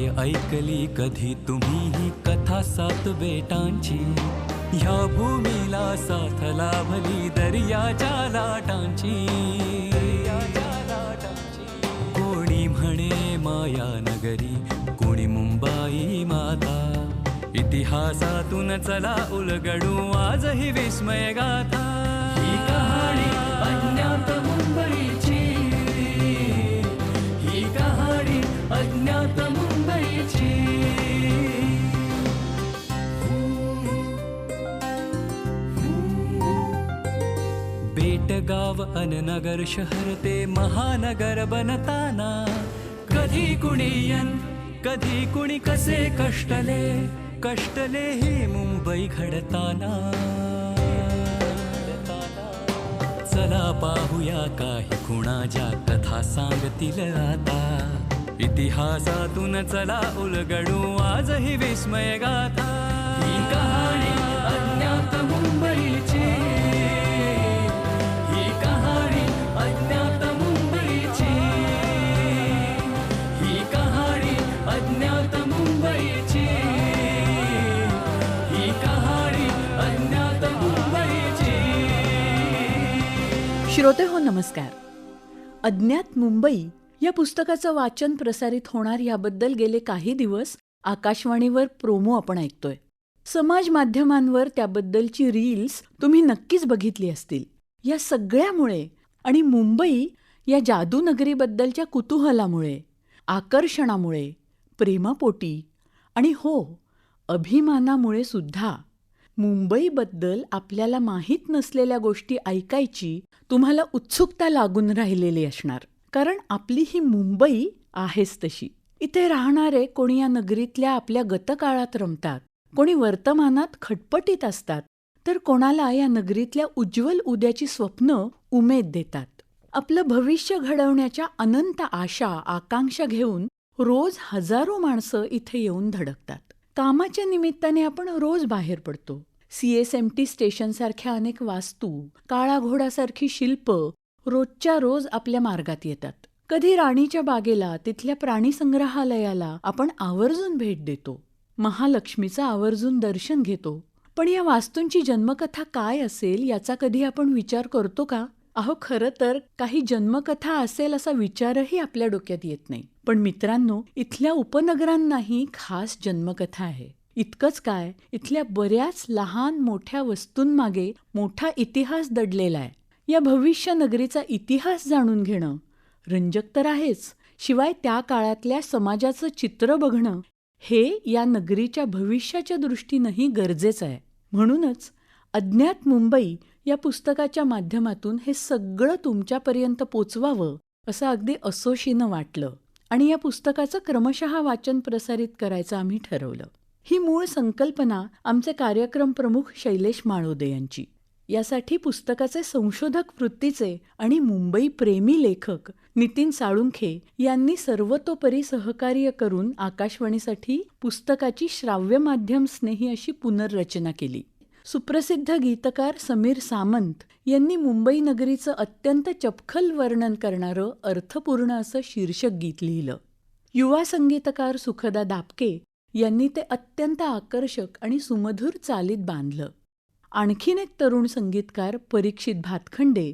काय ऐकली कधी तुम्ही ही कथा सात बेटांची? ह्या भूमीला साथ लाभली दर्याच्या लाटांची. कोणी म्हणे माया नगरी, कोणी मुंबई माता. इतिहासातून चला उलगडू आज ही विस्मय गाथा. ही कहाणी अज्ञात मुंबईची, ही कहाणी अज्ञात मुंबईची. बेटगाव अन नगर शहर ते महानगर बनताना कधी कुणी कधी कुणी कसे कष्टले ही मुंबई घडताना. चला पाहूया काही खुणाच्या कथा सांगतील आता. इतिहासातून चला उलगडू आज ही विस्मय गाथा. ही कहाणी अज्ञात मुंबईची, ही कहाणी अज्ञात मुंबईची, ही कहाणी अज्ञात मुंबईची, ही कहाणी अज्ञात मुंबईची. श्रोते हो, नमस्कार. अज्ञात मुंबई या पुस्तकाचं वाचन प्रसारित होणार याबद्दल गेले काही दिवस आकाशवाणीवर प्रोमो आपण ऐकतोय. समाज माध्यमांवर त्याबद्दलची रील्स तुम्ही नक्कीच बघितली असतील. या सगळ्यामुळे आणि मुंबई या जादूनगरीबद्दलच्या कुतूहलामुळे, आकर्षणामुळे, प्रेमापोटी आणि हो, अभिमानामुळे सुद्धा मुंबईबद्दल आपल्याला माहीत नसलेल्या गोष्टी ऐकायची तुम्हाला उत्सुकता लागून राहिलेली असणार. कारण आपली ही मुंबई आहेच तशी. इथे राहणारे कोणी या नगरीतल्या आपल्या गतकाळात रमतात, कोणी वर्तमानात खटपटीत असतात, तर कोणाला या नगरीतल्या उज्ज्वल उद्याची स्वप्न उमेद देतात. आपलं भविष्य घडवण्याच्या अनंत आशा, आकांक्षा घेऊन रोज हजारो माणसं इथे येऊन धडकतात. कामाच्या निमित्ताने आपण रोज बाहेर पडतो. CSMT स्टेशनसारख्या अनेक वास्तू, काळा घोडासारखी शिल्प रोजच्या रोज आपल्या मार्गात येतात. कधी राणीच्या बागेला, तिथल्या प्राणी संग्रहालयाला आपण आवर्जून भेट देतो. महालक्ष्मीचं आवर्जून दर्शन घेतो. पण या वास्तूंची जन्मकथा काय असेल याचा कधी आपण विचार करतो का? अहो, खरं तर काही जन्मकथा असेल असा विचारही आपल्या डोक्यात येत नाही. पण मित्रांनो, इथल्या उपनगरांनाही खास जन्मकथा आहे. इतकंच काय, इथल्या बऱ्याच लहान मोठ्या वस्तूंमागे मोठा इतिहास दडलेला आहे. या भविष्य नगरीचा इतिहास जाणून घेणं रंजक तर आहेच, शिवाय त्या काळातल्या समाजाचं चित्र बघणं हे या नगरीच्या भविष्याच्या दृष्टीनंही गरजेचं आहे. म्हणूनच अज्ञात मुंबई या पुस्तकाच्या माध्यमातून हे सगळं तुमच्यापर्यंत पोचवावं असं अगदी असोशीनं वाटलं आणि या पुस्तकाचं क्रमशः वाचन प्रसारित करायचं आम्ही ठरवलं. ही मूळ संकल्पना आमचे कार्यक्रम प्रमुख शैलेश माळोदे यांची. यासाठी पुस्तकाचे संशोधक वृत्तीचे आणि मुंबई प्रेमी लेखक नितीन साळुंखे यांनी सर्वतोपरी सहकार्य करून आकाशवाणीसाठी पुस्तकाची श्राव्य माध्यम स्नेही अशी पुनर्रचना केली. सुप्रसिद्ध गीतकार समीर सामंत यांनी मुंबई नगरीचं अत्यंत चपखल वर्णन करणारं अर्थपूर्ण असं शीर्षक गीत लिहिलं. युवा संगीतकार सुखदा दापके यांनी ते अत्यंत आकर्षक आणि सुमधुर चालीत बांधलं. आणखीन एक तरुण संगीतकार परीक्षित भातखंडे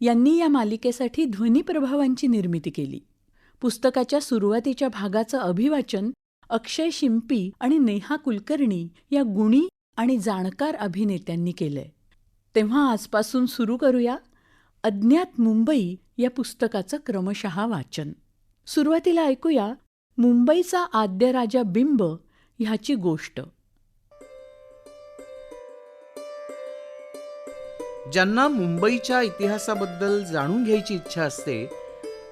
यांनी या मालिकेसाठी ध्वनिप्रभावांची निर्मिती केली. पुस्तकाच्या सुरुवातीच्या भागाचं अभिवाचन अक्षय शिंपी आणि नेहा कुलकर्णी या गुणी आणि जाणकार अभिनेत्यांनी केलंय. तेव्हा आजपासून सुरू करूया अज्ञात मुंबई या पुस्तकाचं क्रमशः वाचन. सुरुवातीला ऐकूया मुंबईचा आद्य राजा बिंब ह्याची गोष्ट. ज्यांना मुंबईच्या इतिहासाबद्दल जाणून घ्यायची इच्छा असते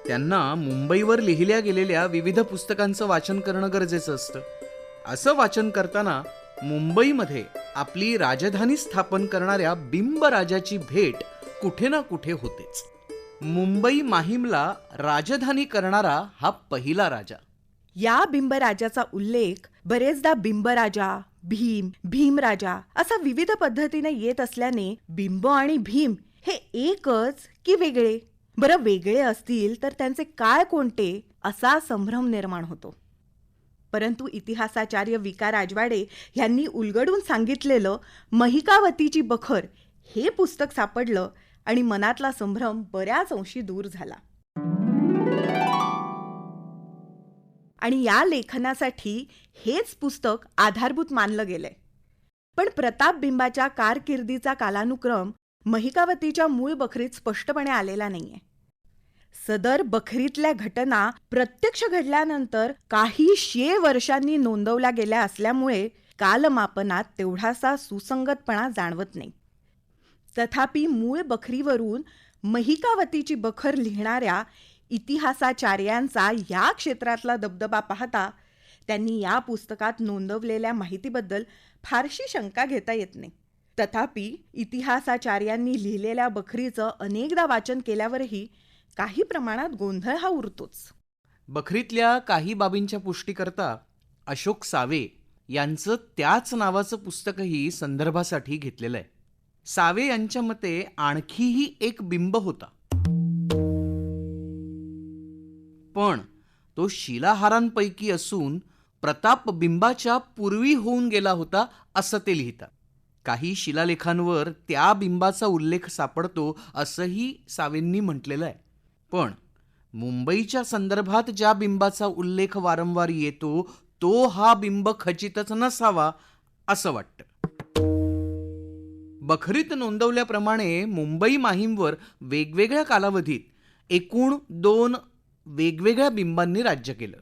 त्यांना मुंबईवर लिहिल्या गेलेल्या विविध पुस्तकांचं वाचन करणं गरजेचं असतं. असं वाचन करताना मुंबईमध्ये आपली राजधानी स्थापन करणाऱ्या बिंब राजाची भेट कुठे ना कुठे होतेच. मुंबई माहीमला राजधानी करणारा हा पहिला राजा. या बिंबराजाचा उल्लेख बरेचदा बिंबराजा, भीम, भीमराजा असा विविध पद्धतीने येत असल्याने बिंब आणि भीम हे एकच की वेगळे? बरं, वेगळे असतील तर त्यांचे काळ कोणते असा संभ्रम निर्माण होतो. परंतु इतिहासाचार्य विका राजवाडे यांनी उलगडून सांगितलेलं महिकावतीची बखर हे पुस्तक सापडलं आणि मनातला संभ्रम बऱ्याच अंशी दूर झाला. आणि या लेखनासाठी हेच पुस्तक आधारभूत मानलं गेलंय. पण प्रतापबिंबाच्या कारकिर्दीचा कालानुक्रम महिकावतीच्या मूळ बखरीत स्पष्टपणे आलेला नाहीये. सदर बखरीतल्या घटना प्रत्यक्ष घडल्यानंतर काही 100 वर्षांनी नोंदवल्या गेल्या असल्यामुळे कालमापनात तेवढासा सुसंगतपणा जाणवत नाही. तथापि मूळ बखरीवरून महिकावतीची बखर लिहिणाऱ्या इतिहासाचार्यांचा या क्षेत्रातला दबदबा पाहता त्यांनी या पुस्तकात नोंदवलेल्या माहितीबद्दल फारशी शंका घेता येत नाही. तथापि इतिहासाचार्यांनी लिहिलेल्या बखरीचं अनेकदा वाचन केल्यावरही काही प्रमाणात गोंधळ हा उरतोच. बखरीतल्या काही बाबींच्या पुष्टीकरता अशोक सावे यांचं त्याच नावाचं पुस्तकही संदर्भासाठी घेतलेलं आहे. सावे यांच्या मते आणखीही एक बिंब होता, पण तो शिलाहारांपैकी असून प्रतापबिंबाच्या पूर्वी होऊन गेला होता असं ते लिहितात. काही शिलालेखांवर त्या बिंबाचा उल्लेख सापडतो असंही सावेंनी म्हटलेलं आहे. पण मुंबईच्या संदर्भात ज्या बिंबाचा उल्लेख वारंवार येतो तो हा बिंब खचितच नसावा असं वाटतं. बखरीत नोंदवल्याप्रमाणे मुंबई माहीमवर वेगवेगळ्या कालावधीत एकूण 2 वेगवेगळ्या बिंबांनी राज्य केलं.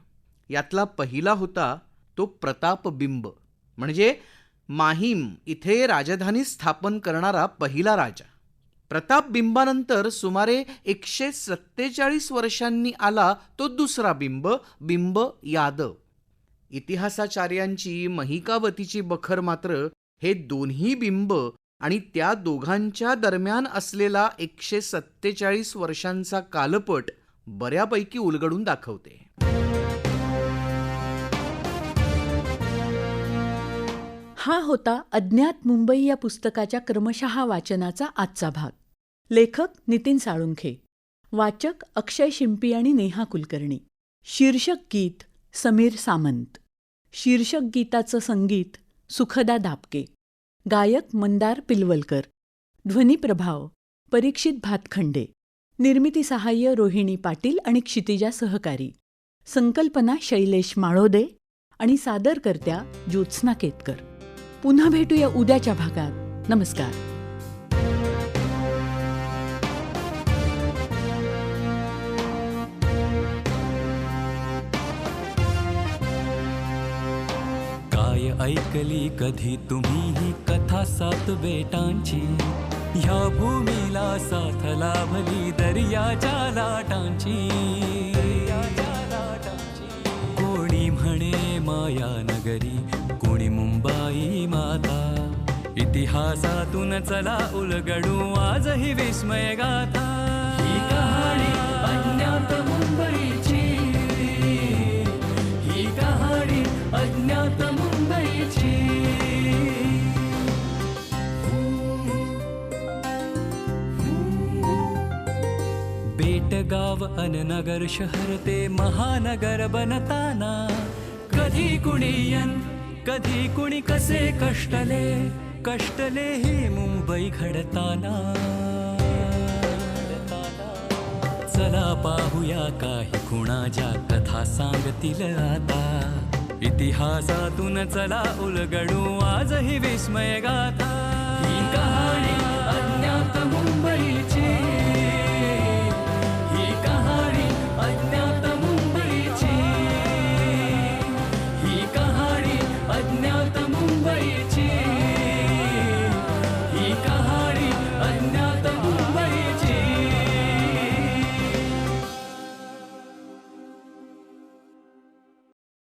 यातला पहिला होता तो प्रतापबिंब, म्हणजे माहीम इथे राजधानी स्थापन करणारा पहिला राजा. प्रतापबिंबानंतर सुमारे 147 वर्षांनी आला तो दुसरा बिंब, बिंब यादव. इतिहासाचार्यांची महिकावतीची बखर मात्र हे दोन्ही बिंब आणि त्या दोघांच्या दरम्यान असलेला 147 वर्षांचा कालपट बऱ्यापैकी उलगडून दाखवते. हा होता अज्ञात मुंबई या पुस्तकाच्या क्रमशः वाचनाचा आजचा भाग. लेखक नितीन साळुंखे, वाचक अक्षय शिंपी आणि नेहा कुलकर्णी. शीर्षक गीत समीर सामंत. शीर्षक गीताचं संगीत सुखदा दापके. गायक मंदार पिलवलकर. ध्वनिप्रभाव परीक्षित भातखंडे. निर्मिती सहाय्य रोहिणी पाटील आणि क्षितिजा सहकारी. संकल्पना शैलेश माळोदे आणि सादरकर्त्या ज्योत्स्ना केतकर. पुन्हा भेटूया उद्याच्या भागात. नमस्कार. काय ऐकली कधी तुम्ही ही कथा 7 बेटांची, ह्या भूमीला साथ लाभली दर्याच्या लाटांची. कोणी म्हणे माया नगरी, कोणी मुंबाई माता, इतिहासातून चला उलगडू आज ही विस्मय गाथा. ही कहाणी अज्ञात मुंबईची, ही कहाणी अज्ञात मुंबईची. बेटगाव अन नगर शहर ते महानगर बनताना, कधी कुणी कधी कुणी कसे कष्टले ही मुंबई घडताना. चला पाहूया काही खुणाच्या कथा सांगतील आता, इतिहासातून चला उलगडू आज ही विस्मय गाथा.